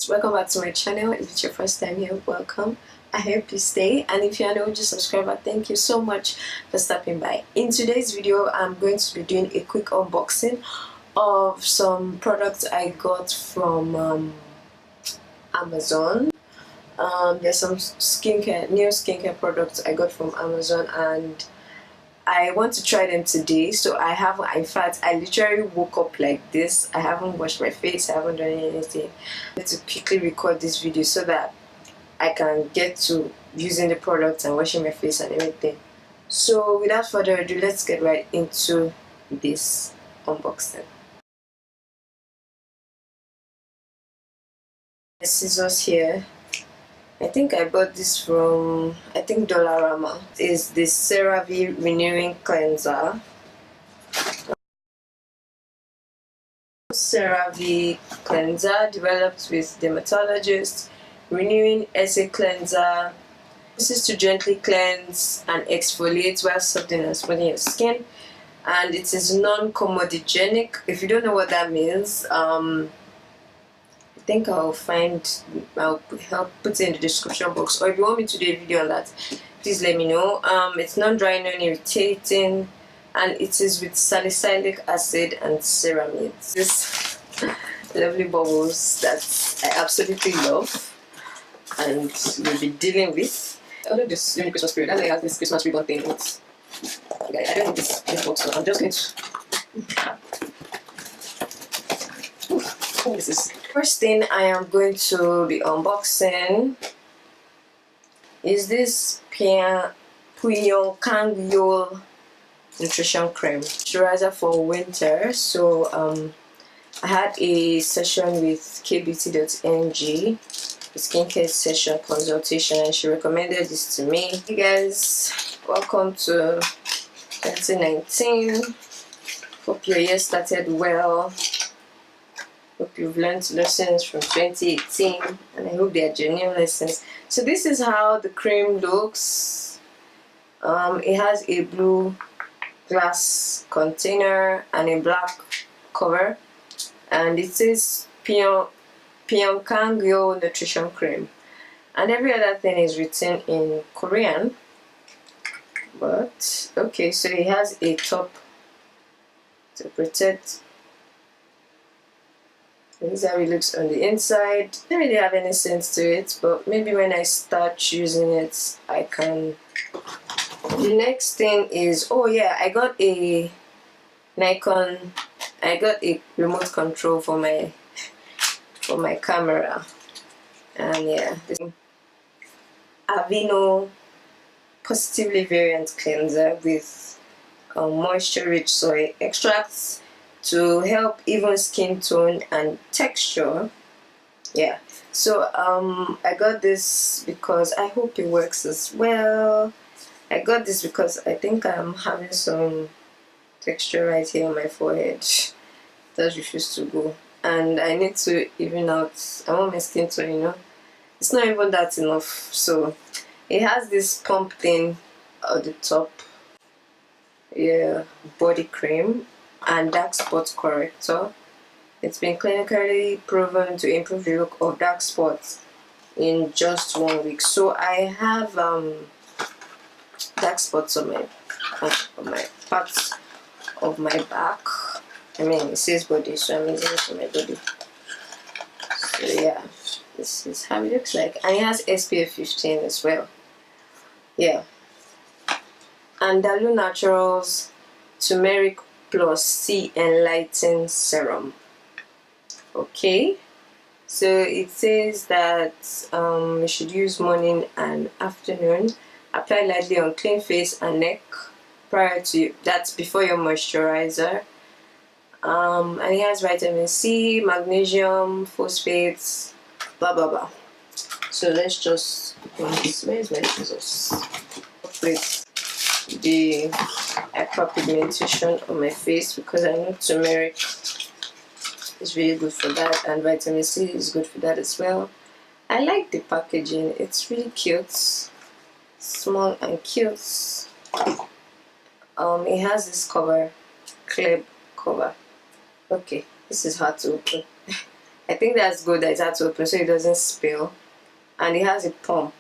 Welcome back to my channel. If it's your first time here, welcome. I hope you stay, and if you're an OG subscriber, thank you so much for stopping by. In today's video, I'm going to be doing a quick unboxing of some products I got from Amazon. There's some new skincare products I got from Amazon, and I want to try them today. So in fact, I literally woke up like this. I haven't washed my face, I haven't done anything. I have to quickly record this video so that I can get to using the products and washing my face and everything. So without further ado, let's get right into this unboxing. The scissors here. I think I bought this from, Dollarama. It's the CeraVe Veneering Cleanser. CeraVe Cleanser, developed with dermatologists. Renewing Essence Cleanser. This is to gently cleanse and exfoliate while softening and smoothing your skin. And it is non-comedogenic. If you don't know what that means, I think I'll help put it in the description box, or if you want me to do a video on that, please let me know. It's non-drying, non-irritating, and it is with salicylic acid and ceramides. This lovely bubbles that I absolutely love and we'll be dealing with. Although this during Christmas period, that's why it has this Christmas ribbon thing. But I don't need this box, so I'm just going to. This is first thing I am going to be unboxing is this Pyongyang nutrition cream moisturizer for winter. So I had a session with kbeauty.ng, a skincare session consultation, and she recommended this to me. Hey guys, welcome to 2019. Hope your year started well. Hope you've learned lessons from 2018, and I hope they are genuine lessons. So this is how the cream looks. It has a blue glass container and a black cover, and it says Pyongyang nutrition cream, and every other thing is written in Korean. But okay, so it has a top to protect. This is how it looks on the inside. Doesn't really have any sense to it, but maybe when I start using it, I can. The next thing is, oh yeah, I got a Nikon. I got a remote control for my camera, and yeah, this Aveeno Positively Variant Cleanser with moisture-rich soy extracts to help even skin tone and texture. Yeah, so I got this because I hope it works as well. I got this because I think I'm having some texture right here on my forehead that refuses to go, and I need to even out. I want my skin tone, it's not even that enough. So it has this pump thing at the top, yeah, body cream and dark spot corrector. It's been clinically proven to improve the look of dark spots in just 1 week. So I have dark spots on my parts of my back. I mean, it says body, so I'm using it for my body. So yeah, this is how it looks like, and it has SPF 15 as well. Yeah, and Dalu Naturals Turmeric Plus C Enlighten Serum. Okay, so it says that you should use morning and afternoon. Apply lightly on clean face and neck prior to, that's before your moisturizer. And it has vitamin C, magnesium, phosphates, blah blah blah. So let's just, where's my scissors? With the hyperpigmentation on my face, because I know turmeric is really good for that, and vitamin C is good for that as well. I like the packaging, it's really cute, small and cute. It has this cover, clear cover. Okay, this is hard to open. I think that's good that it had to open so it doesn't spill, and it has a pump.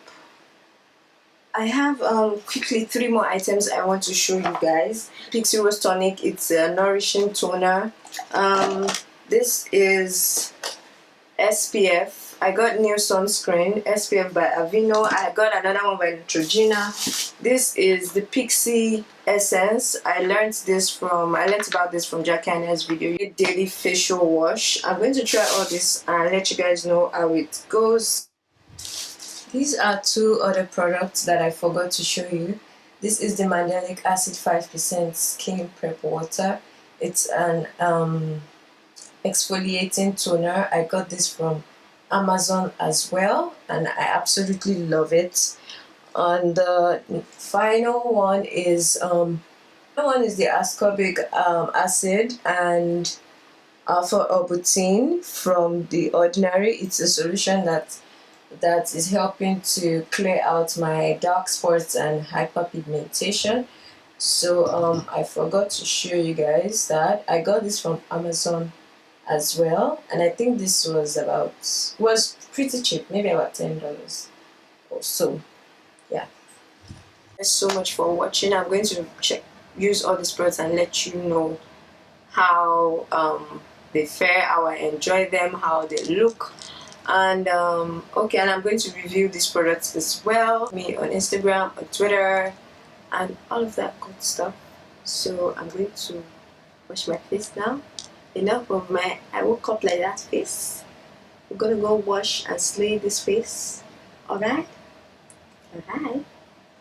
I have quickly 3 more items I want to show you guys. Pixie Rose Tonic, it's a nourishing toner. This is SPF. I got new sunscreen, SPF by Aveeno. I got another one by Neutrogena. This is the Pixie Essence. I learned about this from Jackie Anna's video. Daily facial wash. I'm going to try all this and let you guys know how it goes. These are 2 other products that I forgot to show you. This is the Mandelic Acid 5% Skin Prep Water. It's an exfoliating toner. I got this from Amazon as well, and I absolutely love it. And the final one is the Ascorbic Acid and Alpha Arbutin from The Ordinary. It's a solution that is helping to clear out my dark spots and hyperpigmentation. So I forgot to show you guys that I got this from Amazon as well, and I think this was pretty cheap, maybe about $10 or so. Yeah, thanks so much for watching. I'm going to use all these products and let you know how they fare, how I enjoy them, how they look. And okay, and I'm going to review these products as well, me on Instagram, on Twitter, and all of that good stuff. So I'm going to wash my face now. Enough of my I woke up like that face. I'm gonna go wash and slay this face. Alright? Alright.